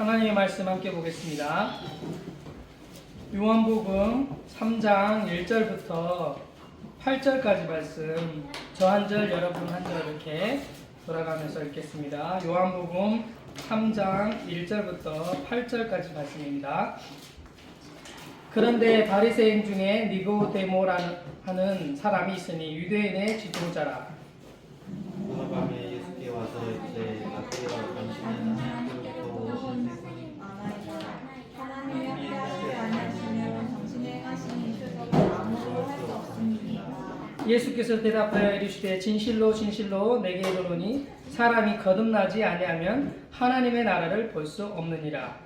하나님의 말씀 함께 보겠습니다. 요한복음 3장 1절부터 8절까지 말씀, 저 한 절, 여러분 한 절 이렇게 돌아가면서 읽겠습니다. 요한복음 3장 1절부터 8절까지 말씀입니다. 그런데 바리새인 중에 니고데모라는 사람이 있으니 유대인의 지도자라. 어느 밤에 예수께 와서 이르되 마태와 당신은 하나님께로부터 오신 하나님이 함께하지 아니하시면 당신의 행하신 일들도 아무것도 할 수 없습니다. 예수께서 대답하여 이르시되 진실로 진실로 내게 이르노니 사람이 거듭나지 아니하면 하나님의 나라를 볼 수 없느니라.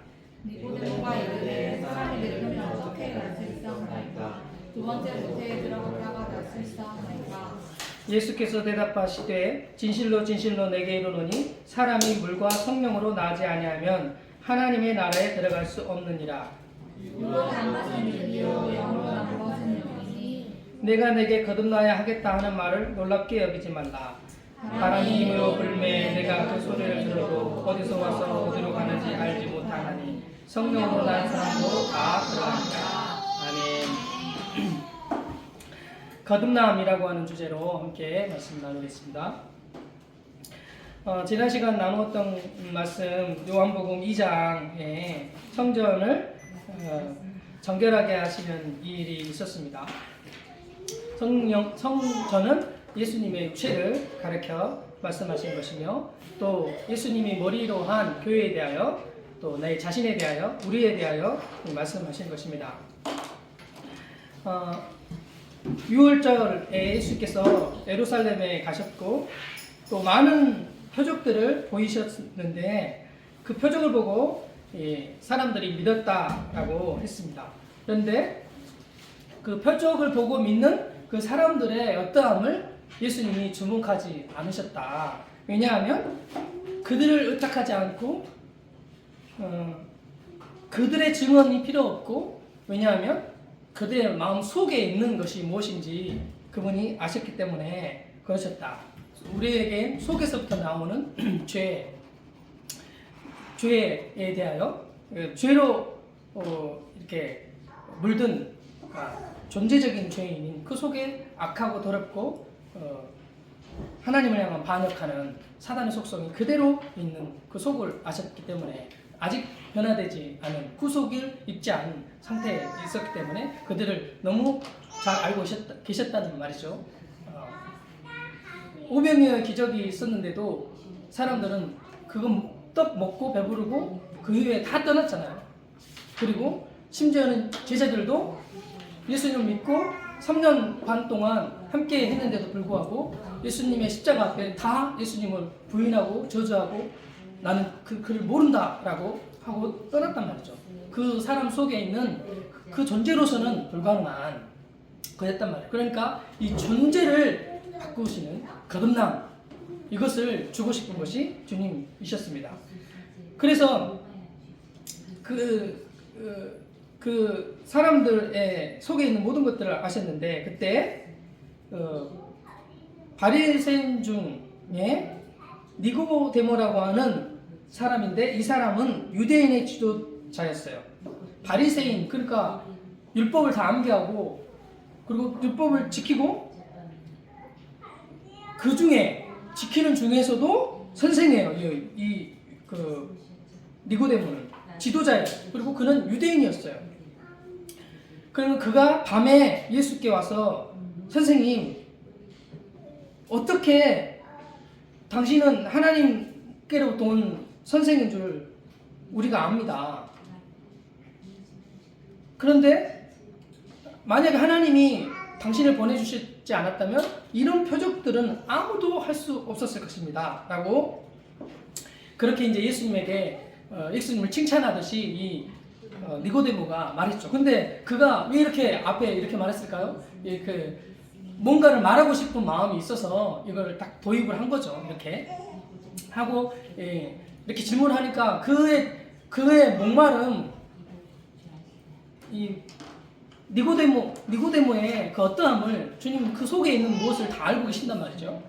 니고데모가 이르되 사람이 늙으면 어떻게 날 수 있사옵나이까? 두 번째 모태에 들어갔다가 날 수 있사옵나이까? 예수께서 대답하시되 진실로 진실로 내게 이르노니 사람이 물과 성령으로 나지 아니하면 하나님의 나라에 들어갈 수 없느니라. 물로 난 것은 육이요 영으로 난 것은 영이니 내가 내게 거듭나야 하겠다 하는 말을 놀랍게 여기지 말라. 바람이 임으로 불매 내가 그 소리를 들어도 어디서 와서 어디로 가는지 알지 못하나니 성령으로 난 사람도 다 그러하니라. 아멘. 거듭남이라고 하는 주제로 함께 말씀 나누겠습니다. 지난 시간 나누었던 말씀 요한복음 2장에 성전을 정결하게 하시는 이 일이 있었습니다. 성전은 예수님의 육체를 가르쳐 말씀하신 것이며 또 예수님이 머리로 한 교회에 대하여 또 내 자신에 대하여 우리에 대하여 말씀하신 것입니다. 6월절에 예수께서 예루살렘에 가셨고 또 많은 표적들을 보이셨는데 그 표적을 보고 사람들이 믿었다라고 했습니다. 그런데 그 표적을 보고 믿는 그 사람들의 어떠함을 예수님이 주목하지 않으셨다. 왜냐하면 그들을 의탁하지 않고 그들의 증언이 필요 없고, 왜냐하면 그들의 마음 속에 있는 것이 무엇인지 그분이 아셨기 때문에 그러셨다. 우리에게 속에서부터 나오는 죄에 대하여 죄로 이렇게 물든 존재적인 죄인인 그 속에 악하고 더럽고 하나님을 향한 반역하는 사단의 속성이 그대로 있는 그 속을 아셨기 때문에 아직 변화되지 않은 구속을 입지 않은 상태에 있었기 때문에 그들을 너무 잘 알고 계셨다는 말이죠. 500여의 기적이 있었는데도 사람들은 그거 떡 먹고 배부르고 그 이후에 다 떠났잖아요. 그리고 심지어는 제자들도 예수님을 믿고 3년 반 동안 함께 했는데도 불구하고 예수님의 십자가 앞에 다 예수님을 부인하고 저주하고 나는 그를 모른다라고 하고 떠났단 말이죠. 그 사람 속에 있는 그 존재로서는 불가능한 그랬단 말이에요. 그러니까 이 존재를 바꾸시는 거듭남, 이것을 주고 싶은 것이 주님이셨습니다. 그래서 그 사람들의 속에 있는 모든 것들을 아셨는데 그때 바리새인 중에 니고데모라고 하는 사람인데 이 사람은 유대인의 지도자였어요. 바리새인, 그러니까 율법을 다 암기하고 그리고 율법을 지키고 그 중에 지키는 중에서도 선생이에요. 그 니고데모는 지도자예요. 그리고 그는 유대인이었어요. 그러면 그가 밤에 예수께 와서 선생님, 어떻게 당신은 하나님께로부터 온 선생인 줄 우리가 압니다. 그런데 만약에 하나님이 당신을 보내주시지 않았다면 이런 표적들은 아무도 할 수 없었을 것입니다. 라고 그렇게 이제 예수님을 칭찬하듯이 이 니고데모가 말했죠. 근데 그가 왜 이렇게 앞에 이렇게 말했을까요? 뭔가를 말하고 싶은 마음이 있어서 이걸 딱 도입을 한 거죠. 이렇게 하고 이렇게 질문을 하니까 그의 목마름, 이 니고데모의 그 어떠함을 주님은 그 속에 있는 무엇을 다 알고 계신단 말이죠.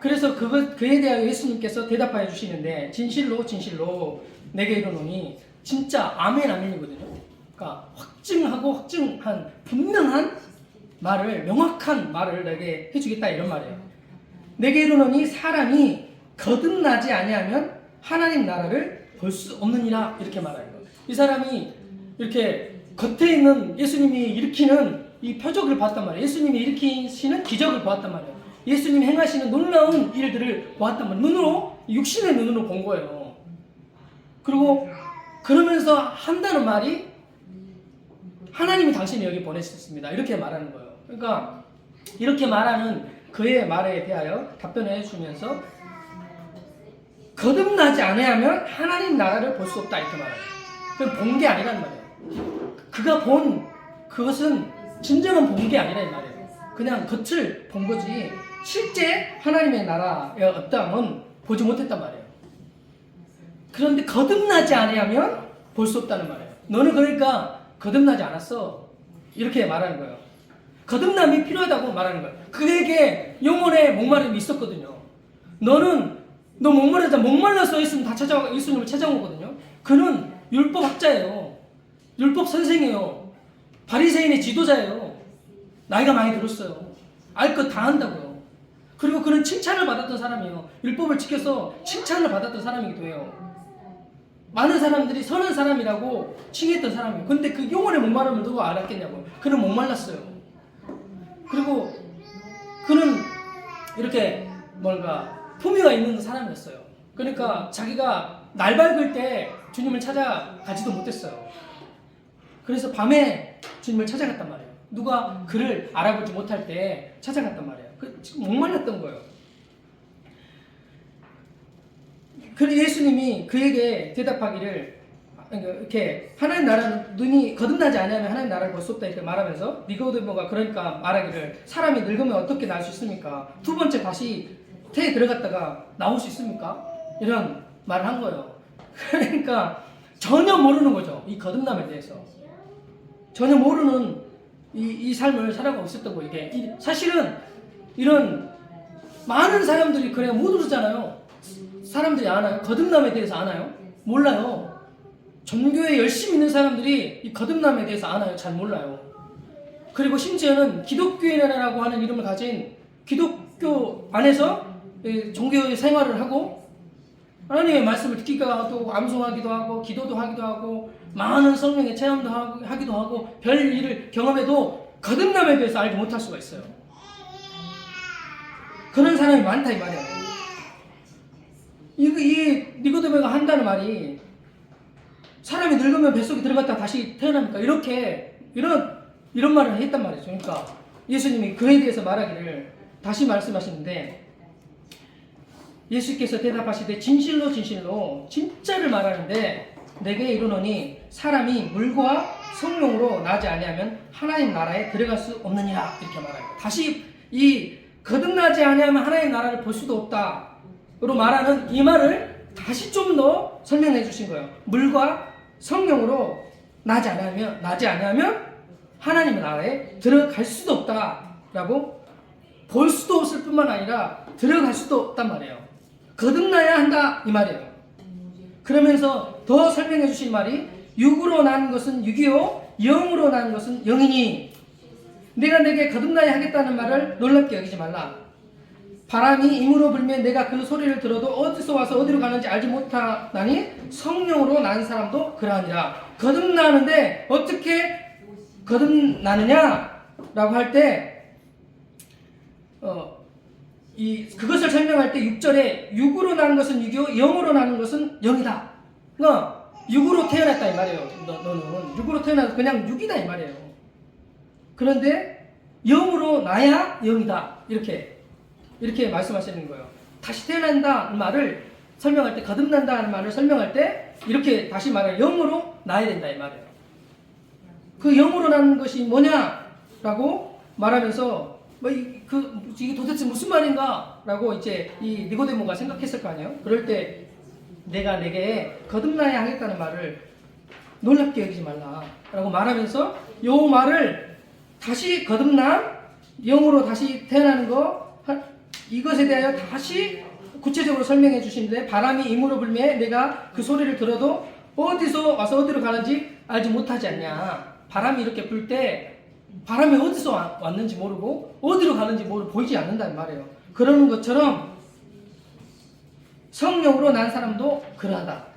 그래서 그에 대하여 예수님께서 대답하여 주시는데 진실로 진실로 내게 이르노니 진짜 아멘 아멘이거든요. 그러니까 확증한 분명한 말을 명확한 말을 내게 해주겠다 이런 말이에요. 내게 이르노니 사람이 거듭나지 아니하면 하나님 나라를 볼 수 없느니라 이렇게 말하는 거예요. 이 사람이 이렇게 겉에 있는 예수님이 일으키는 이 표적을 봤단 말이에요. 예수님이 일으키시는 기적을 보았단 말이에요. 예수님이 행하시는 놀라운 일들을 보았단 말이에요. 눈으로 육신의 눈으로 본 거예요. 그리고 그러면서 한다는 말이 하나님이 당신을 여기 보내셨습니다. 이렇게 말하는 거예요. 그러니까 이렇게 말하는 그의 말에 대하여 답변해 주면서 거듭나지 않으면 하나님 나라를 볼 수 없다 이렇게 말해요. 그건 본 게 아니란 말이에요. 그가 본 그것은 진정한 본 게 아니라 이 말이에요. 그냥 겉을 본 거지 실제 하나님의 나라의 어떠함은 보지 못했단 말이에요. 그런데 거듭나지 않으면 볼 수 없다는 말이에요. 너는 그러니까 거듭나지 않았어 이렇게 말하는 거예요. 거듭남이 필요하다고 말하는 거예요. 그에게 영혼의 목마름이 있었거든요. 너 목말라서 예수님을 찾아오거든요. 그는 율법학자예요. 율법 선생이에요. 바리새인의 지도자예요. 나이가 많이 들었어요. 알 것 다 한다고요. 그리고 그는 칭찬을 받았던 사람이에요. 율법을 지켜서 칭찬을 받았던 사람이기도 해요. 많은 사람들이 선한 사람이라고 칭했던 사람이에요. 근데 그 영혼의 목마름을 누가 알았겠냐고. 그는 목말랐어요. 그리고 그는 이렇게 품위가 있는 사람이었어요. 그러니까 자기가 날 밝을 때 주님을 찾아가지도 못했어요. 그래서 밤에 주님을 찾아갔단 말이에요. 누가 그를 알아보지 못할 때 찾아갔단 말이에요. 지금 목말랐던 거예요. 그리고 예수님이 그에게 대답하기를 이렇게 하나님 나라는 눈이 거듭나지 않으면 하나님 나라를 볼 수 없다 이렇게 말하면서 니고데모가 그러니까 말하기를 사람이 늙으면 어떻게 나을 수 있습니까? 두 번째 다시 태에 들어갔다가 나올 수 있습니까? 이런 말을 한 거예요. 그러니까 전혀 모르는 거죠. 이 거듭남에 대해서. 전혀 모르는 이 삶을 살아가고 있었던 거 이게. 사실은 이런 많은 사람들이 그래 못 모르잖아요. 사람들이 아나요? 거듭남에 대해서 아나요? 몰라요. 종교에 열심히 있는 사람들이 이 거듭남에 대해서 아나요? 잘 몰라요. 그리고 심지어는 기독교인이라고 하는 이름을 가진 기독교 안에서 종교의 생활을 하고 하나님의 말씀을 듣기도 하고 암송하기도 하고 기도도 하기도 하고 많은 성령의 체험도 하기도 하고 별 일을 경험해도 거듭남에 대해서 알지 못할 수가 있어요. 그런 사람이 많다 이 말이에요. 이 니고데모가 한다는 말이 사람이 늙으면 뱃속에 들어갔다 다시 태어납니까? 이런 말을 했단 말이죠. 그러니까 예수님이 그에 대해서 말하기를 다시 말씀하시는데 예수께서 대답하시되 진실로 진실로 진짜를 말하는데 내게 이르노니 사람이 물과 성령으로 나지 아니하면 하나님 나라에 들어갈 수 없느니라 이렇게 말합니다. 다시 이 거듭나지 아니하면 하나님 나라를 볼 수도 없다로 말하는 이 말을 다시 좀 더 설명해 주신 거예요. 물과 성령으로 나지 아니하면 하나님의 나라에 들어갈 수도 없다라고 볼 수도 없을 뿐만 아니라 들어갈 수도 없단 말이에요. 거듭나야 한다 이 말이에요. 그러면서 더 설명해 주신 말이 육으로 난 것은 육이요 영으로 난 것은 영이니 내가 내게 거듭나야 하겠다는 말을 놀랍게 여기지 말라. 바람이 임으로 불면 내가 그 소리를 들어도 어디서 와서 어디로 가는지 알지 못하나니 성령으로 난 사람도 그러하니라. 거듭나는데 어떻게 거듭나느냐라고 할 때 그것을 설명할 때 6절에 육으로 난 것은 육이요 영으로 나는 것은 영이다. 그러니까 육으로 태어났다 이 말이에요. 너는 육으로 태어나서 그냥 육이다 이 말이에요. 그런데 영으로 나야 영이다. 이렇게 말씀하시는 거예요. 다시 태어난다는 말을 설명할 때 거듭난다는 말을 설명할 때 이렇게 다시 말해요. 영으로 나야 된다 이 말이에요. 그 영으로 나는 것이 뭐냐라고 말하면서 이게 도대체 무슨 말인가? 라고 이제 이 니고데모가 생각했을 거 아니에요? 그럴 때 내가 내게 거듭나야 하겠다는 말을 놀랍게 여기지 말라 라고 말하면서 요 말을 다시 거듭남, 영으로 다시 태어나는 거 이것에 대하여 다시 구체적으로 설명해 주시는데 바람이 임으로 불매 내가 그 소리를 들어도 어디서 와서 어디로 가는지 알지 못하지 않냐. 바람이 이렇게 불 때 바람이 어디서 왔는지 모르고 어디로 가는지 모르고 보이지 않는다는 말이에요. 그러는 것처럼 성령으로 난 사람도 그러하다.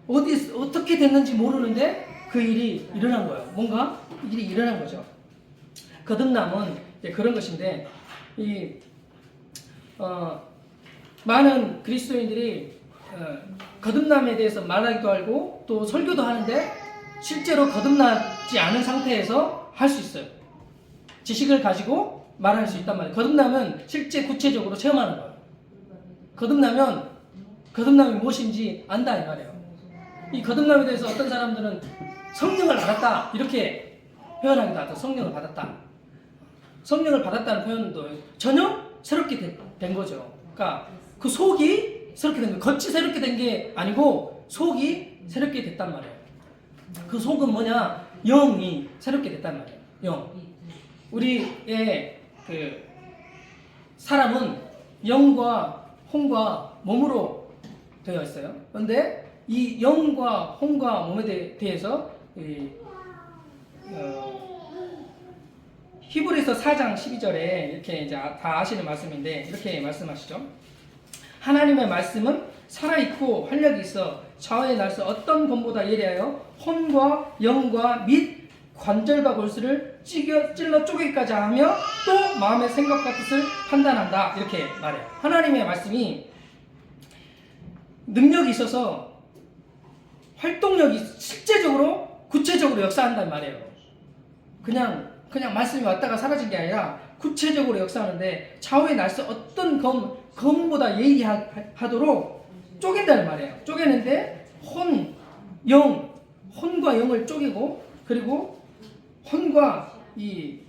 어떻게 됐는지 모르는데 그 일이 일어난 거예요. 뭔가 일이 일어난 거죠. 거듭남은 그런 것인데 많은 그리스도인들이 거듭남에 대해서 말하기도 하고 또 설교도 하는데 실제로 거듭나지 않은 상태에서 할 수 있어요. 지식을 가지고 말할 수 있단 말이에요. 거듭남은 실제 구체적으로 체험하는 거예요. 거듭남이 무엇인지 안다 이 말이에요. 이 거듭남에 대해서 어떤 사람들은 성령을 받았다 이렇게 표현하기도 하죠. 성령을 받았다. 성령을 받았다는 표현도 전혀 새롭게 된 거죠. 그러니까 그 속이 새롭게 된 거예요. 겉이 새롭게 된 게 아니고 속이 새롭게 됐단 말이에요. 그 속은 뭐냐? 영이 새롭게 됐단 말이에요. 영. 우리의 그 사람은 영과 혼과 몸으로 되어 있어요. 그런데 이 영과 혼과 몸에 대해서 히브리서 4장 12절에 이렇게 이제 다 아시는 말씀인데 이렇게 말씀하시죠. 하나님의 말씀은 살아있고 활력이 있어 좌우의 날서 어떤 검보다 예리하여 혼과 영과 및 관절과 골수를 찔러 쪼개기까지 하며 또 마음의 생각과 뜻을 판단한다 이렇게 말해요. 하나님의 말씀이 능력이 있어서 활동력이 실제적으로 구체적으로 역사한단 말이에요. 그냥 말씀이 왔다가 사라진 게 아니라 구체적으로 역사하는데 좌우의 날서 어떤 검보다 예리하도록 쪼갠다는 말이에요. 쪼개는데 혼과 영을 쪼개고 그리고 혼과 이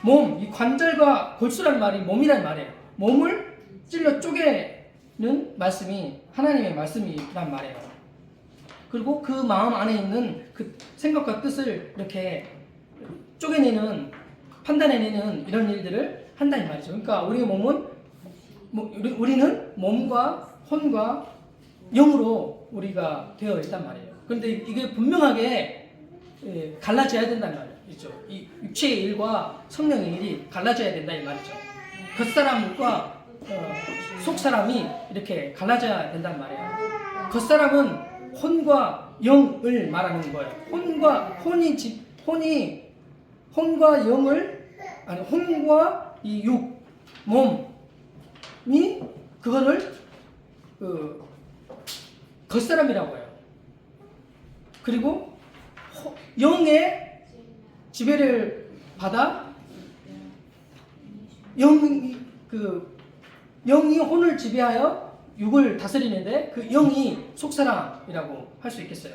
몸, 이 관절과 골수란 말이 몸이란 말이에요. 몸을 찔러 쪼개는 말씀이 하나님의 말씀이란 말이에요. 그리고 그 마음 안에 있는 그 생각과 뜻을 이렇게 쪼개내는, 판단해내는 이런 일들을 한다는 말이죠. 그러니까 우리의 몸은, 우리는 몸과 혼과 영으로 우리가 되어 있단 말이에요. 그런데 이게 분명하게 갈라져야 된다는 말이죠. 이 육체의 일과 성령의 일이 갈라져야 된다 이 말이죠. 겉사람과 속사람이 이렇게 갈라져야 된단 말이에요. 겉사람은 혼과 영을 말하는 거예요. 혼과 이 육, 몸이 그거를 겉사람이라고 해요. 그리고 영의 지배를 받아 영이 혼을 지배하여 육을 다스리는데 그 영이 속사람이라고 할 수 있겠어요.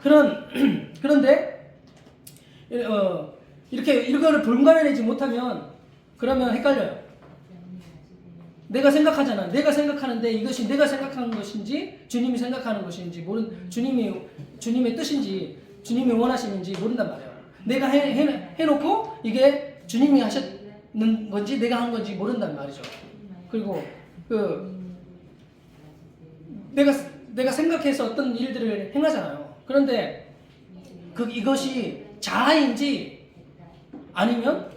그런데 이렇게 이거를 분간해내지 못하면 그러면 헷갈려요. 내가 생각하잖아. 내가 생각하는데 이것이 내가 생각하는 것인지 주님이 생각하는 것인지 주님의 뜻인지 주님이 원하시는지 모른단 말이에요. 내가 해놓고 이게 주님이 하셨는 건지 내가 한 건지 모른단 말이죠. 그리고 내가 생각해서 어떤 일들을 행하잖아요. 그런데 이것이 자아인지 아니면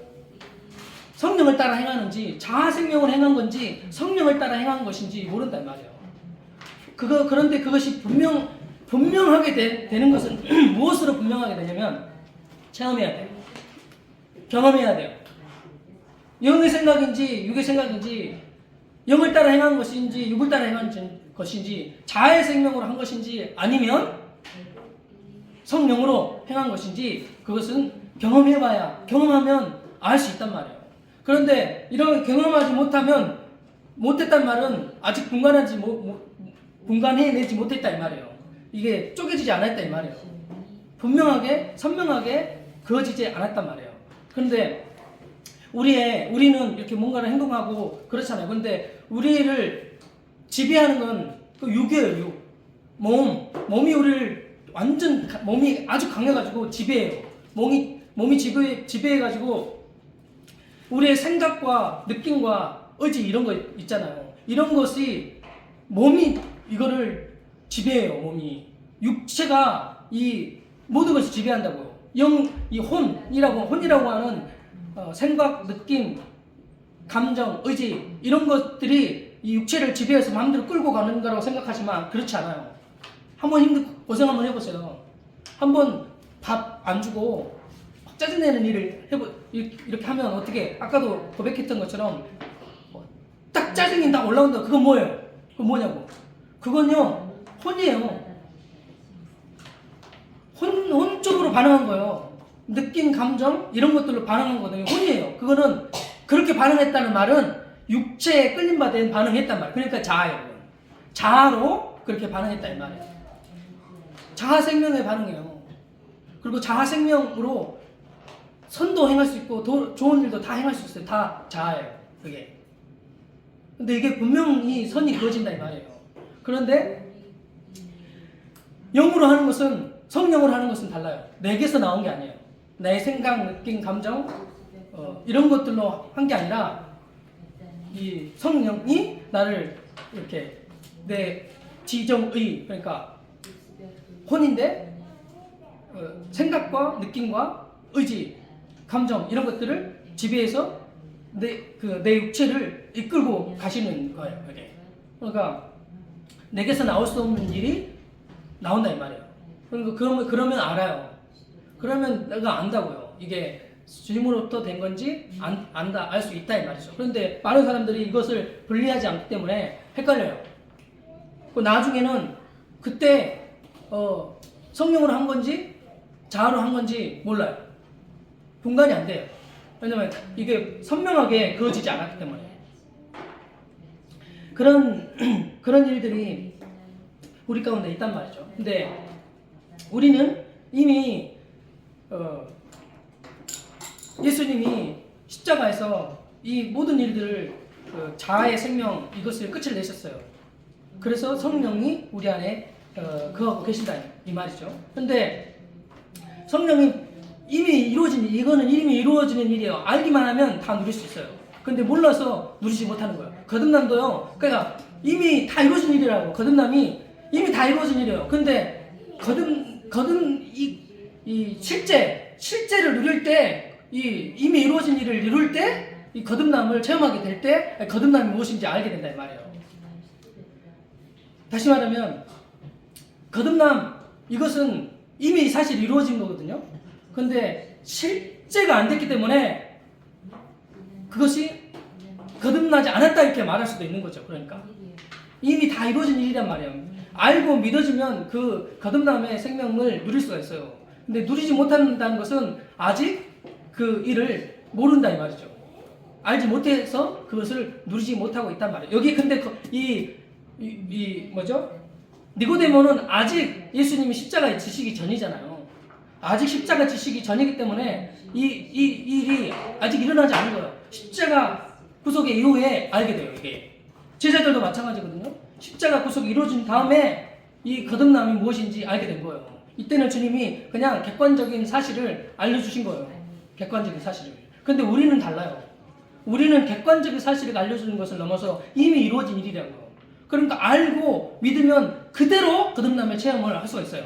성령을 따라 행하는지 자아 생명을 행한 건지 성령을 따라 행한 것인지 모른단 말이에요. 그런데 그것이 분명하게 되는 것은 무엇으로 분명하게 되냐면 체험해야 돼요. 경험해야 돼요. 영의 생각인지 육의 생각인지 영을 따라 행한 것인지 육을 따라 행한 것인지 자아의 생명으로 한 것인지 아니면 성령으로 행한 것인지 그것은 경험하면 알 수 있단 말이에요. 그런데 이런 경험하지 못했단 말은 아직 분간해내지 못했다 이 말이에요. 이게 쪼개지지 않았다 이 말이에요. 분명하게 선명하게 그어지지 않았단 말이에요. 그런데 우리는 이렇게 뭔가를 행동하고 그렇잖아요. 그런데 우리를 지배하는 건 그 육이에요. 육. 몸이 우리를 몸이 아주 강해가지고 지배해요. 몸이 지배해가지고 우리의 생각과 느낌과 의지 이런 거 있잖아요. 이런 것이 몸이 이거를 지배해요. 몸이 육체가 이 모든 것을 지배한다고요. 이 혼이라고 하는 생각, 느낌, 감정, 의지 이런 것들이 이 육체를 지배해서 마음대로 끌고 가는 거라고 생각하지만 그렇지 않아요. 한번 고생 한번 해보세요. 한번 밥 안 주고 짜증내는 일을 이렇게 하면 어떻게 아까도 고백했던 것처럼 딱 짜증이 딱 올라온다. 그건 뭐예요? 그건 뭐냐고? 그건요 혼이에요. 혼 쪽으로 반응한 거예요. 느낌, 감정 이런 것들로 반응한 거거든요. 혼이에요. 그거는 그렇게 반응했다는 말은 육체에 끌림받은 반응했단 말이에요. 그러니까 자아예요. 그건. 자아로 그렇게 반응했다 이 말이에요. 자아 생명의 반응이에요. 그리고 자아 생명으로 선도 행할 수 있고 좋은 일도 다 행할 수 있어요. 다 자아예요. 그게. 근데 이게 분명히 선이 그어진다 이 말이에요. 그런데 영으로 하는 것은 성령으로 하는 것은 달라요. 내게서 나온 게 아니에요. 내 생각, 느낌, 감정 이런 것들로 한 게 아니라 이 성령이 나를 이렇게 내 지정의 그러니까 혼인데 생각과 느낌과 의지, 감정 이런 것들을 지배해서 내 육체를 이끌고 가시는 거예요. 이게. 그러니까 내게서 나올 수 없는 일이 나온다 이 말이에요. 그러면 알아요. 그러면 내가 안다고요. 이게 주님으로부터 된 건지 안다 알 수 있다 이 말이죠. 그런데 많은 사람들이 이것을 분리하지 않기 때문에 헷갈려요. 나중에는 그때 성령으로 한 건지 자아로 한 건지 몰라요. 분간이 안 돼요. 왜냐면 이게 선명하게 그어지지 않았기 때문에. 그런 일들이 우리 가운데 있단 말이죠. 근데 우리는 이미 예수님이 십자가에서 이 모든 일들을 자아의 생명 이것을 끝을 내셨어요. 그래서 성령이 우리 안에 거하고 계신다 이 말이죠. 근데 성령이 이미 이거는 이미 이루어지는 일이에요. 알기만 하면 다 누릴 수 있어요. 근데 몰라서 누리지 못하는 거예요. 거듭남도요. 그러니까 이미 다 이루어진 일이라고. 거듭남이 이미 다 이루어진 일이에요. 근데 이 실제를 누릴 때 이미 이루어진 일을 이룰 때 이 거듭남을 체험하게 될 때 거듭남이 무엇인지 알게 된다 이 말이에요. 다시 말하면 거듭남 이것은 이미 사실 이루어진 거거든요. 근데 실제가 안 됐기 때문에 그것이 거듭나지 않았다 이렇게 말할 수도 있는 거죠. 그러니까 이미 다 이루어진 일이란 말이에요. 알고 믿어지면 그 거듭남의 생명을 누릴 수가 있어요. 근데 누리지 못한다는 것은 아직 그 일을 모른다 이 말이죠. 알지 못해서 그것을 누리지 못하고 있단 말이에요. 여기 근데 뭐죠? 니고데모는 아직 예수님이 십자가에 지시기 전이잖아요. 아직 십자가 지시기 전이기 때문에 이 일이 아직 일어나지 않은 거예요. 십자가 구속의 이후에 알게 돼요. 이게 제자들도 마찬가지거든요. 십자가 구속이 이루어진 다음에 이 거듭남이 무엇인지 알게 된 거예요. 이때는 주님이 그냥 객관적인 사실을 알려주신 거예요. 객관적인 사실을. 근데 우리는 달라요. 우리는 객관적인 사실을 알려주는 것을 넘어서 이미 이루어진 일이라고요. 그러니까 알고 믿으면 그대로 거듭남의 체험을 할 수가 있어요.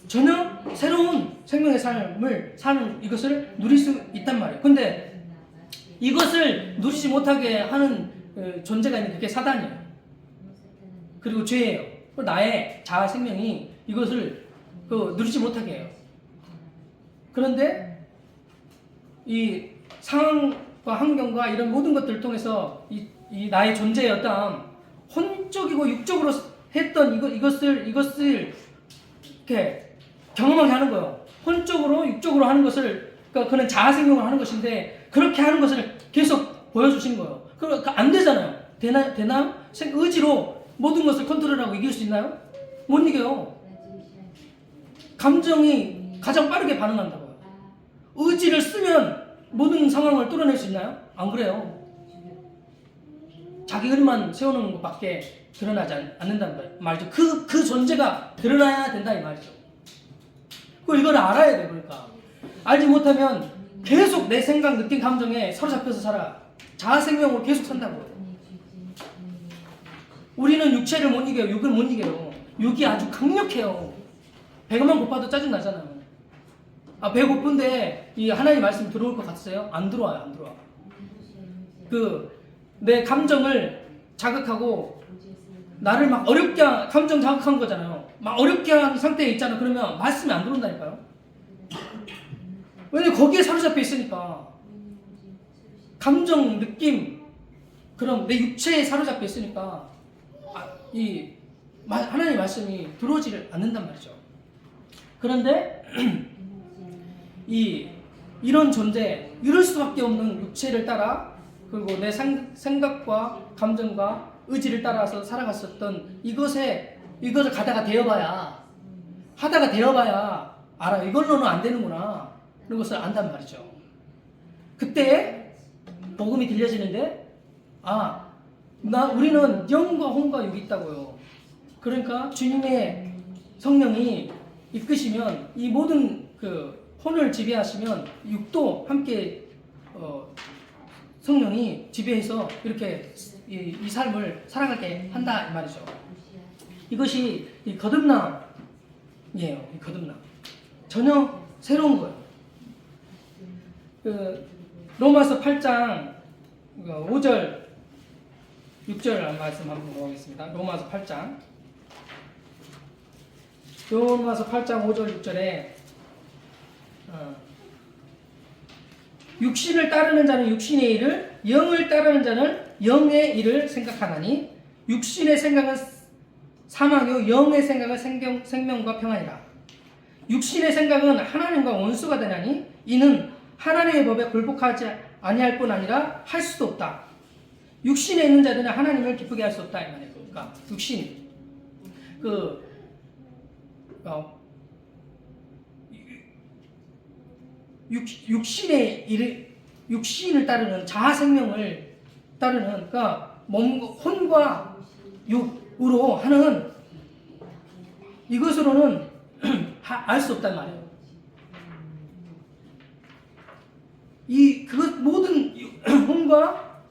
전혀 새로운 생명의 삶을 사는 이것을 누릴 수 있단 말이에요. 근데 이것을 누리지 못하게 하는 존재가 있는 그게 사단이에요. 그리고 죄예요. 나의 자아 생명이 이것을 누리지 못하게 해요. 그런데 이 상황과 환경과 이런 모든 것들을 통해서 이 나의 존재의 어떤 혼적이고 육적으로 했던 이것을 이렇게 경험하게 하는 거예요. 혼적으로 육적으로 하는 것을 그러니까 그는 자아 생명을 하는 것인데 그렇게 하는 것을 계속 보여주시는 거예요. 그러니까 안 되잖아요. 되나? 의지로 모든 것을 컨트롤하고 이길 수 있나요? 못 이겨요. 감정이 가장 빠르게 반응한다고요. 의지를 쓰면 모든 상황을 뚫어낼 수 있나요? 안 그래요. 자기 흐름만 세우는 것밖에 드러나지 않는다는 말이죠. 그 존재가 드러나야 된다 이 말이죠. 이걸 알아야 돼. 그러니까 알지 못하면 계속 내 생각, 느낌, 감정에 사로잡혀서 살아. 자아 생명으로 계속 산다고요. 우리는 육체를 못 이겨요. 육을 못 이겨요. 육이 아주 강력해요. 배가만 고파도 짜증 나잖아요. 아, 배고픈데 이 하나님 말씀 들어올 것 같으세요? 안 들어와요. 안 들어와. 내 감정을 자극하고 나를 막 어렵게 감정 자극한 거잖아요. 막 어렵게 한 상태에 있잖아. 그러면 말씀이 안 들어온다니까요. 왜냐면 거기에 사로잡혀 있으니까. 감정, 느낌, 그럼 내 육체에 사로잡혀 있으니까 하나님 말씀이 들어오지를 않는단 말이죠. 그런데 이런 존재, 이럴 수밖에 없는 육체를 따라 그리고 내 생각과 감정과 의지를 따라서 살아갔었던 이것을 가다가 하다가 되어봐야 알아. 이걸로는 안 되는구나. 이런 것을 안단 말이죠. 그때 복음이 들려지는데 우리는 영과 혼과 육이 있다고요. 그러니까 주님의 성령이 이끄시면 이 모든 혼을 지배하시면 육도 함께 성령이 지배해서 이렇게 이 삶을 살아가게 한다 이 말이죠. 이것이 이 거듭남이에요. 이 거듭남. 전혀 새로운 거예요. 로마서 8장 5절 6절 말씀 한번 보겠습니다. 로마서 8장 5절 6절에 육신을 따르는 자는 육신의 일을, 영을 따르는 자는 영의 일을 생각하나니 육신의 생각은 사망이요 영의 생각은 생명과 평안이라. 육신의 생각은 하나님과 원수가 되나니 이는 하나님의 법에 굴복하지 아니할 뿐 아니라 할 수도 없다. 육신에 있는 자들은 하나님을 기쁘게 할 수 없다 이 말이에요. 그러니까 육신 육신을 따르는 자아 생명을 따르는 그러니까 혼과 육으로 하는 이것으로는 알 수 없단 말이에요. 모든 혼과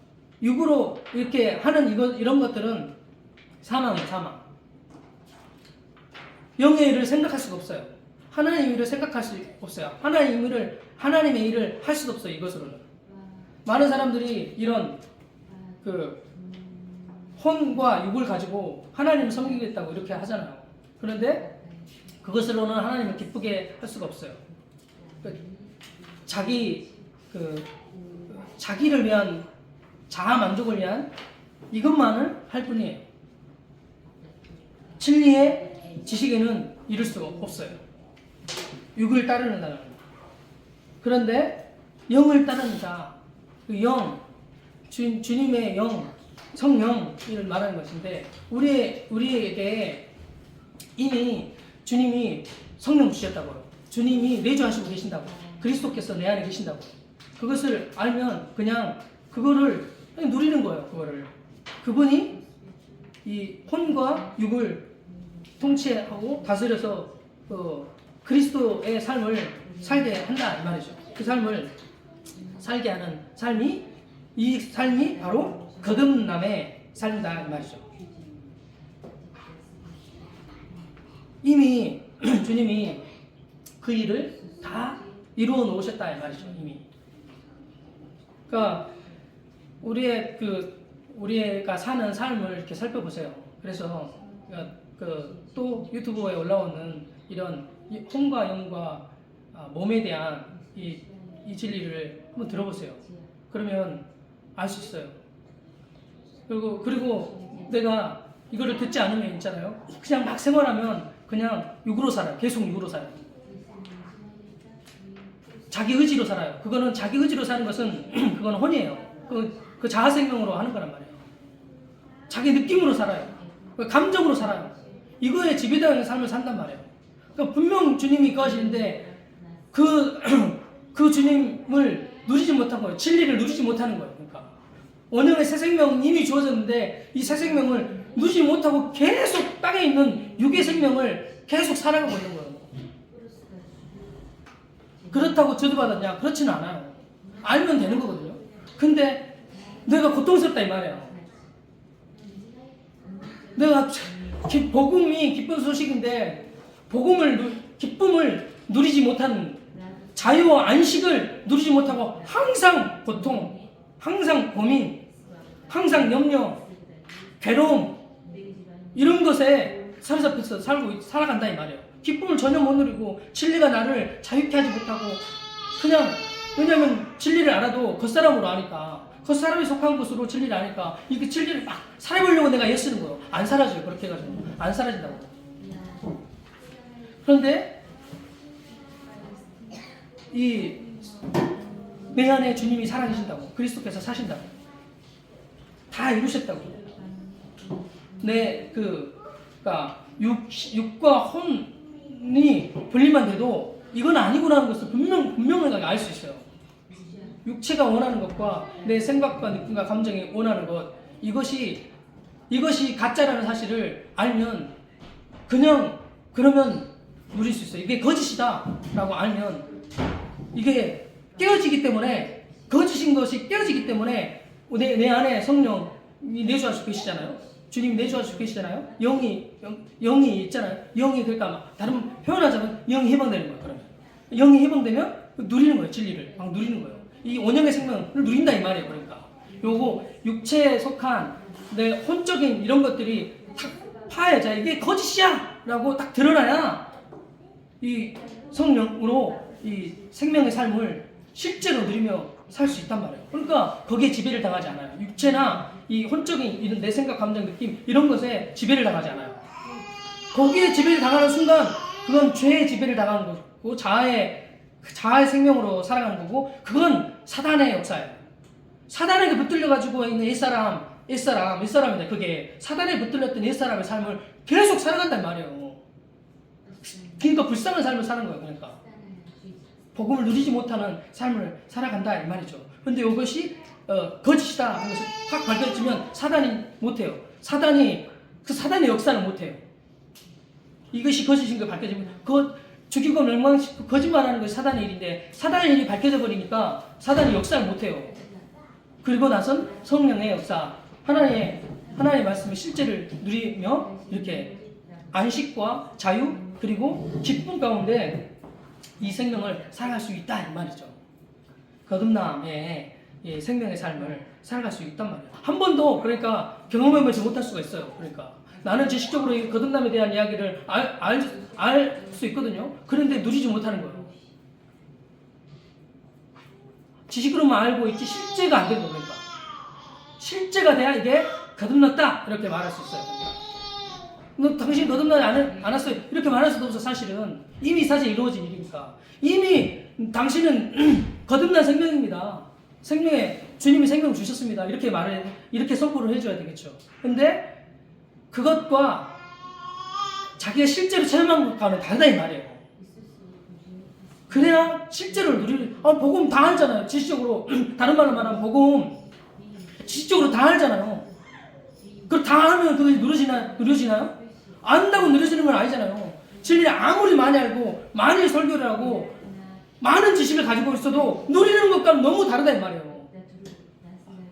육으로 이렇게 하는 이런 것들은 사망이에요. 사망. 영의 일을 생각할 수가 없어요. 하나님의 일을 생각할 수 없어요. 하나님의 일을 할 수도 없어요. 이것으로는. 많은 사람들이 이런 혼과 육을 가지고 하나님을 섬기겠다고 이렇게 하잖아요. 그런데 그것으로는 하나님을 기쁘게 할 수가 없어요. 자기를 위한 자아 만족을 위한 이것만을 할 뿐이에요. 진리의 지식에는 이룰 수가 없어요. 육을 따르는 자는. 그런데 영을 따르는 자, 주님의 영, 성령을 말하는 것인데 우리에게 이미 주님이 성령 주셨다고요. 주님이 내주하시고 계신다고. 그리스도께서 내 안에 계신다고. 그것을 알면 그냥 그거를 그냥 누리는 거예요. 그분이 이 혼과 육을 통치하고 다스려서 그리스도의 삶을 살게 한다 이 말이죠. 그 삶을 살게 하는 이 삶이 바로 거듭남의 삶이다 이 말이죠. 이미 주님이 그 일을 다 이루어 놓으셨다 이 말이죠. 이미. 그러니까 우리가 사는 삶을 이렇게 살펴보세요. 그래서 또 유튜브에 올라오는 이런 혼과 영과 몸에 대한 이 진리를 한번 들어보세요. 그러면 알 수 있어요. 그리고 내가 이거를 듣지 않으면 있잖아요. 그냥 막 생활하면 그냥 육으로 살아요. 계속 육으로 살아요. 자기 의지로 살아요. 그거는 자기 의지로 사는 것은 그건 혼이에요. 그 자아 생명으로 하는 거란 말이에요. 자기 느낌으로 살아요. 감정으로 살아요. 이거에 지배되는 삶을 산단 말이에요. 그러니까 분명 주님이 거하시는데 그 주님을 누리지 못한 거예요. 진리를 누리지 못하는 거예요. 그러니까 원형의 새 생명은 이미 주어졌는데 이 새 생명을 누리지 못하고 계속 땅에 있는 육의 생명을 계속 살아가고 있는 거예요. 그렇다고 저주받았냐? 그렇지는 않아요. 알면 되는 거거든요. 근데 내가 고통스럽다 이 말이에요. 내가 복음이 기쁜 소식인데 기쁨을 누리지 못한 자유와 안식을 누리지 못하고 항상 고통, 항상 고민, 항상 염려, 괴로움 이런 것에 사로잡혀서 살아간다 이 말이에요. 기쁨을 전혀 못 누리고 진리가 나를 자유케 하지 못하고 그냥 왜냐면 진리를 알아도 겉사람으로 아니까 겉사람이 속한 것으로 진리를 아니까 이게 진리를 막 살아보려고 내가 애쓰는 거예요. 안 사라져요. 그렇게 해가지고 안 사라진다고. 그런데 내 안에 주님이 살아계신다고 그리스도께서 사신다고 다 이루셨다고 그러니까 육과 혼이 분리만 돼도 이건 아니구나 하는 것을 분명하게 알 수 있어요. 육체가 원하는 것과 내 생각과 느낌과 감정이 원하는 것 이것이 가짜라는 사실을 알면 그러면 누릴 수 있어요. 이게 거짓이다라고 알면 이게 깨어지기 때문에 거짓인 것이 깨어지기 때문에 내 안에 성령이 내주하시고 계시잖아요. 주님이 내주하시고 계시잖아요. 영이 있잖아요. 영이 그러니까 다른 표현하자면 영이 해방되는 거예요. 그러면 영이 해방되면 누리는 거예요. 진리를 막 누리는 거예요. 이 원형의 생명을 누린다 이 말이에요. 그러니까 요거 육체에 속한 내 혼적인 이런 것들이 탁 파여져 이게 거짓이야라고 딱 드러나야 이 성령으로 이 생명의 삶을 실제로 누리며 살 수 있단 말이에요. 그러니까 거기에 지배를 당하지 않아요. 육체나 이 혼적인 이런 내 생각, 감정, 느낌 이런 것에 지배를 당하지 않아요. 거기에 지배를 당하는 순간 그건 죄의 지배를 당하는 거고 자아의 생명으로 살아가는 거고 그건 사단의 역사예요. 사단에게 붙들려가지고 있는 옛사람이다. 그게 사단에 붙들렸던 옛사람의 삶을 계속 살아간단 말이에요. 그러니까 불쌍한 삶을 사는 거예요. 그러니까 복음을 누리지 못하는 삶을 살아간다 이 말이죠. 근데 이것이 거짓이다 하는 것이 확 밝혀지면 사단이 못해요. 사단의 역사는 못해요. 이것이 거짓인 거 밝혀지면 죽이고 멸망시키고 거짓말하는 것이 사단의 일인데 사단의 일이 밝혀져 버리니까 사단이 역사를 못해요. 그리고 나선 성령의 역사 하나님의 말씀의 실제를 누리며 이렇게 안식과 자유 그리고 기쁨 가운데 이 생명을 살아갈 수 있다 이 말이죠. 거듭남의 생명의 삶을 살아갈 수 있단 말이에요. 한 번도 그러니까 경험해보지 못할 수가 있어요. 그러니까 나는 지식적으로 이 거듭남에 대한 이야기를 알 수 있거든요. 그런데 누리지 못하는 거예요. 지식으로만 알고 있지 실제가 안 되는 거예요. 그러니까 실제가 돼야 이게 거듭났다 이렇게 말할 수 있어요. 너 당신 거듭나지 않았어요. 이렇게 말할 수도 없어. 사실은 이미 사실 이루어진 일이니까. 이미 당신은 거듭난 생명입니다. 주님이 생명 주셨습니다. 이렇게 선포를 해줘야 되겠죠. 근데 그것과 자기가 실제로 체험한 것과는 다르다 이 말이에요. 그래야 실제로 복음 다 알잖아요. 지식적으로 다른 말로 말하면 복음 지식적으로 다 알잖아요. 그걸 다 알면 그것이 누려지나요? 안다고 누려지는 건 아니잖아요. 진리를 아무리 많이 알고 많이 설교를 하고 많은 지식을 가지고 있어도 누리는 것과는 너무 다르다 이 말이에요.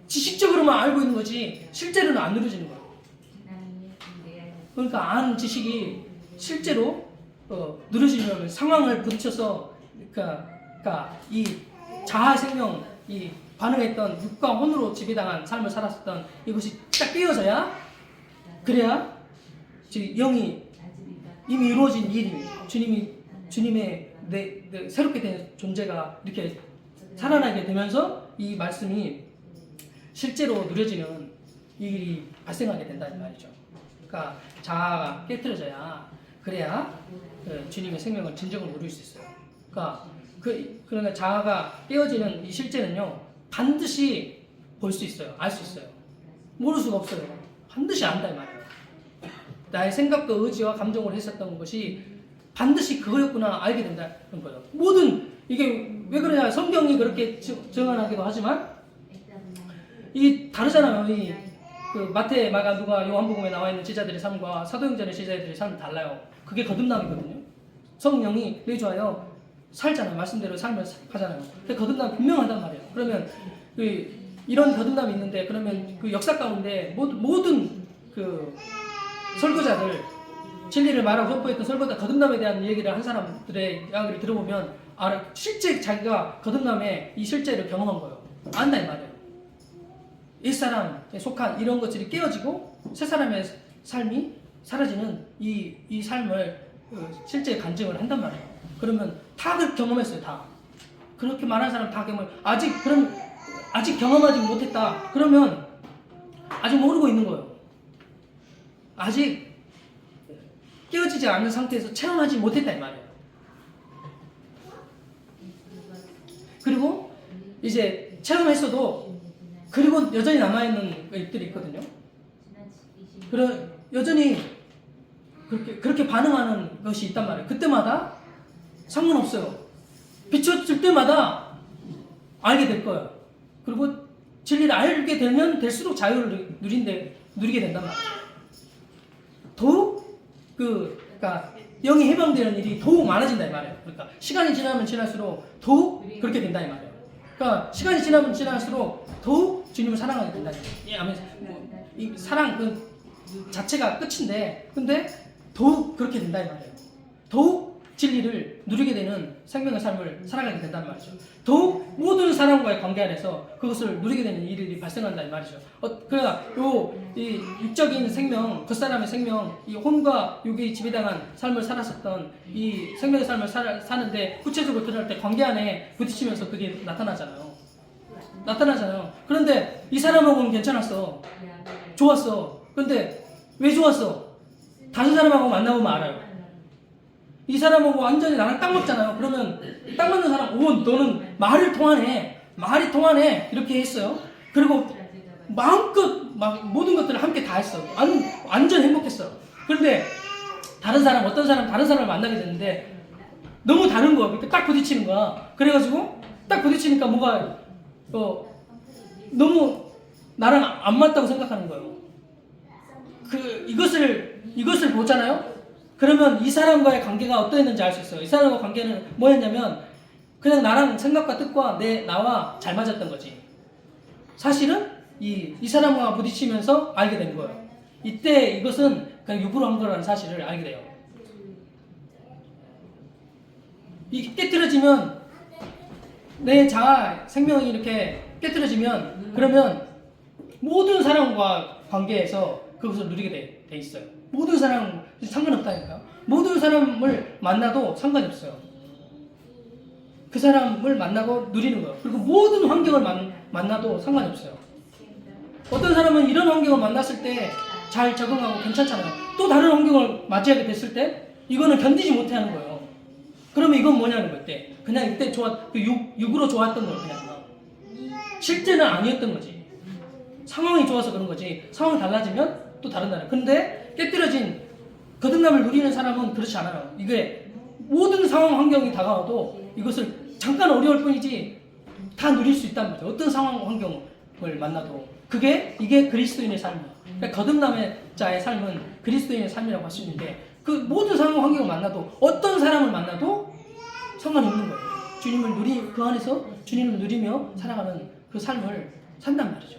지식적으로만 알고 있는 거지 실제로는 안 누려지는 거예요. 그러니까 아는 지식이 실제로 누려지려면 상황을 부딪혀서 그러니까 이 자아 생명 이 반응했던 육과 혼으로 지배당한 삶을 살았었던 이것이 딱 깨어져야 그래야 영이 이미 이루어진 일이 주님의 내 새롭게 된 존재가 이렇게 살아나게 되면서 이 말씀이 실제로 누려지는 일이 발생하게 된다는 말이죠. 그러니까 자아가 깨트려져야 그래야 주님의 생명을 진정으로 누릴 수 있어요. 그러니까 자아가 깨어지는 이 실제는요 반드시 볼 수 있어요. 알 수 있어요. 모를 수가 없어요. 반드시 안다 이 말이에요. 나의 생각과 의지와 감정으로 했었던 것이 반드시 그거였구나 알게 된다는 거예요. 이게 왜 그러냐 성경이 그렇게 증언하기도 하지만 이 다르잖아요. 그 마태, 마가, 누가, 요한복음에 나와 있는 제자들의 삶과 사도행전의 제자들의 삶이 달라요. 그게 거듭남이거든요. 성령이 내주하여 살잖아요. 말씀대로 삶을 하잖아요. 근데 거듭남 분명하단 말이에요. 그러면 이런 거듭남이 있는데 그러면 그 역사 가운데 모든 그 설교자들 진리를 말하고 선포했던 설교자 거듭남에 대한 얘기를 한 사람들의 이야기를 들어보면 실제 자기가 거듭남의 이 실제를 경험한 거예요. 안다 이 말이에요. 옛사람에 속한 이런 것들이 깨어지고 새 사람의 삶이 사라지는 이 삶을 실제 간증을 한단 말이에요. 그러면 다 경험했어요. 다. 그렇게 말하는 사람 다 경험. 아직 경험하지 못했다. 그러면 아직 모르고 있는 거예요. 아직 깨어지지 않는 상태에서 체험하지 못했다 이 말이에요. 그리고 이제 체험했어도 그리고 여전히 남아있는 것들이 있거든요. 여전히 그렇게 반응하는 것이 있단 말이에요. 그때마다 상관없어요. 비춰질 때마다 알게 될 거예요. 그리고 진리를 알게 되면 될수록 자유를 누리게 된단 말이에요. 더욱 그러니까 영이 해방되는 일이 더욱 많아진다 이 말이에요. 그러니까 시간이 지나면 지날수록 더욱 그렇게 된다 이 말이에요. 그러니까 시간이 지나면 지날수록 더욱 주님을 사랑하게 된다. 이 사랑 그 자체가 끝인데, 근데 더욱 그렇게 된다 이 말이에요. 더욱 진리를 누리게 되는 생명의 삶을 살아가게 된다는 말이죠. 더욱 모든 사람과의 관계 안에서 그것을 누리게 되는 일이 발생한다 이 말이죠. 그러나 이 육적인 생명, 그 사람의 생명, 이 혼과 육이 지배당한 삶을 살았었던 이 생명의 삶을 사는데 구체적으로 드러날 때 관계 안에 부딪히면서 그게 나타나잖아요. 그런데 이 사람하고는 괜찮았어. 좋았어. 그런데 왜 좋았어? 다른 사람하고 만나보면 알아요. 이 사람하고 완전히 나랑 딱 맞잖아요. 그러면 딱 맞는 사람, 너는 말이 통하네. 이렇게 했어요. 그리고 마음껏 모든 것들을 함께 다 했어. 완전 행복했어. 그런데 다른 사람을 만나게 됐는데 너무 다른 거야. 이렇게 딱 부딪히는 거야. 그래가지고 딱 부딪히니까 뭐가 너무 나랑 안 맞다고 생각하는 거예요. 이것을 보잖아요. 그러면 이 사람과의 관계가 어떠했는지 알 수 있어요. 이 사람과 관계는 뭐였냐면 그냥 나랑 생각과 뜻과 나와 잘 맞았던 거지. 사실은 이 사람과 부딪히면서 알게 된 거예요. 이때 이것은 그냥 육으로 한 거라는 사실을 알게 돼요. 이 깨트려지면 내 자아 생명이 이렇게 깨트려지면 그러면 모든 사람과 관계에서 그것을 누리게 돼 있어요. 모든 사람 상관없다니까요. 모든 사람을 만나도 상관이 없어요. 그 사람을 만나고 누리는 거예요. 그리고 모든 환경을 만나도 상관이 없어요. 어떤 사람은 이런 환경을 만났을 때 잘 적응하고 괜찮잖아요. 또 다른 환경을 맞이하게 됐을 때 이거는 견디지 못하는 거예요. 그러면 이건 뭐냐는 거예요. 그냥 이때 육으로 좋았던 걸 그냥 실제는 아니었던 거지. 상황이 좋아서 그런 거지. 상황이 달라지면 또 다른다는. 근데 깨뜨려진 거듭남을 누리는 사람은 그렇지 않아요. 이게 모든 상황 환경이 다가와도 이것을 잠깐 어려울 뿐이지 다 누릴 수 있단 말이죠. 어떤 상황 환경을 만나도 이게 그리스도인의 삶이에요. 그러니까 거듭남의 자의 삶은 그리스도인의 삶이라고 할 수 있는데 그 모든 상황 환경을 만나도 어떤 사람을 만나도 상관이 없는 거예요. 그 안에서 주님을 누리며 살아가는 그 삶을 산단 말이죠.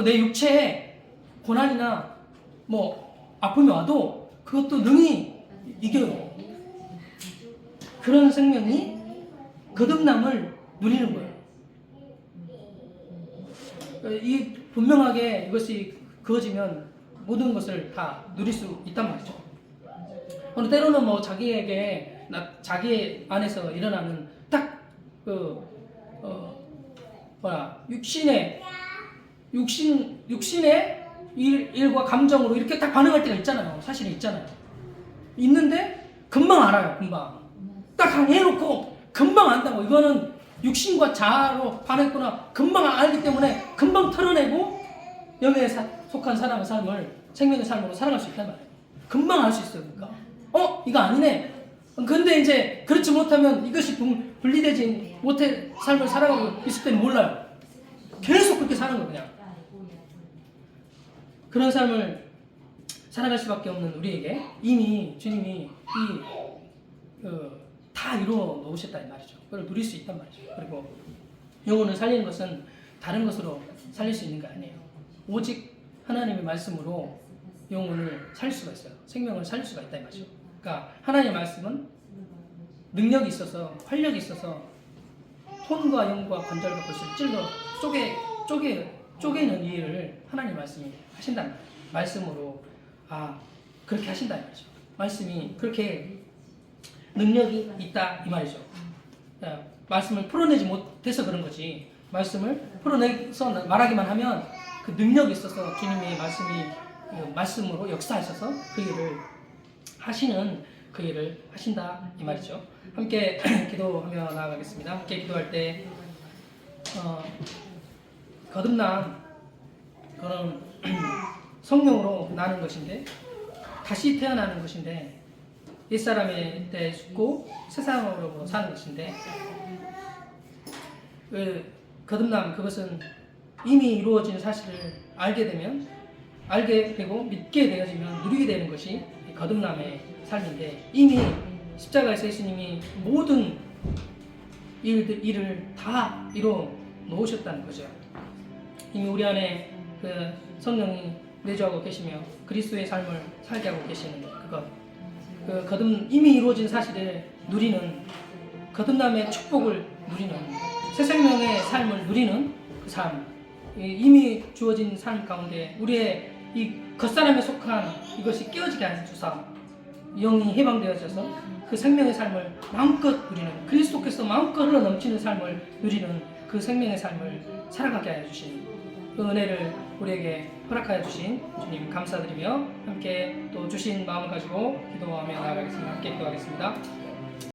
내 육체에 고난이나 아픔이 와도 그것도 능히 이겨요. 그런 생명이 거듭남을 누리는 거예요. 분명하게 이것이 그어지면 모든 것을 다 누릴 수 있단 말이죠. 때로는 자기 안에서 일어나는 육신의 일과 감정으로 이렇게 딱 반응할 때가 있잖아요. 사실은 있잖아요. 있는데 금방 알아요. 금방 딱 해놓고 금방 안다고. 이거는 육신과 자아로 반했구나. 금방 알기 때문에 금방 털어내고 영에 속한 사람의 삶을 생명의 삶으로 살아갈 수 있단 말이에요. 금방 알 수 있어요. 그러니까 이거 아니네. 근데 이제 그렇지 못하면 이것이 분리되지 못해 삶을 살아가고 있을 때는 몰라요. 계속 그렇게 사는 거예요. 그냥 그런 삶을 살아갈 수밖에 없는 우리에게 이미 주님이 다 다 이루어 놓으셨다 이 말이죠. 그걸 누릴 수 있단 말이죠. 그리고 영혼을 살리는 것은 다른 것으로 살릴 수 있는 게 아니에요. 오직 하나님의 말씀으로 영혼을 살릴 수가 있어요. 생명을 살릴 수가 있다 이 말이죠. 그러니까 하나님의 말씀은 능력이 있어서 활력이 있어서 혼과 영과 관절과 골수를 찔러 쪼개는 일을 하나님의 말씀이 하신다는 거예요. 말씀으로 그렇게 하신다 이 말이죠. 말씀이 그렇게 능력이 있다 이 말이죠. 말씀을 풀어내지 못해서 그런 거지. 말씀을 풀어내서 말하기만 하면 그 능력이 있어서 주님의 말씀으로 역사하셔서 그 일을 하시는 그 일을 하신다 이 말이죠. 함께 기도하며 나아가겠습니다. 함께 기도할 때 거듭남 그런 성령으로 나는 것인데 다시 태어나는 것인데 옛사람에 대해 죽고 세상으로 사는 것인데 그 거듭남 그것은 이미 이루어진 사실을 알게 되고 믿게 되어지면 누리게 되는 것이 거듭남의 삶인데 이미 십자가에서 예수님이 모든 일을 다 이루어 놓으셨다는 거죠. 이미 우리 안에 그 성령이 내주하고 계시며 그리스도의 삶을 살게 하고 계시는 그것, 이미 이루어진 사실을 누리는 거듭남의 축복을 누리는 새 생명의 삶을 누리는 그 삶, 이미 주어진 삶 가운데 우리의 이 겉사람에 속한 이것이 깨어지게 하소서. 영이 해방되어져서 그 생명의 삶을 마음껏 누리는 그리스도께서 마음껏 흘러 넘치는 삶을 누리는 그 생명의 삶을 살아가게 하여 주신 그 은혜를 우리에게 허락하여 주신 주님 감사드리며 함께 또 주신 마음을 가지고 기도하며 나아가겠습니다. 함께 기도하겠습니다.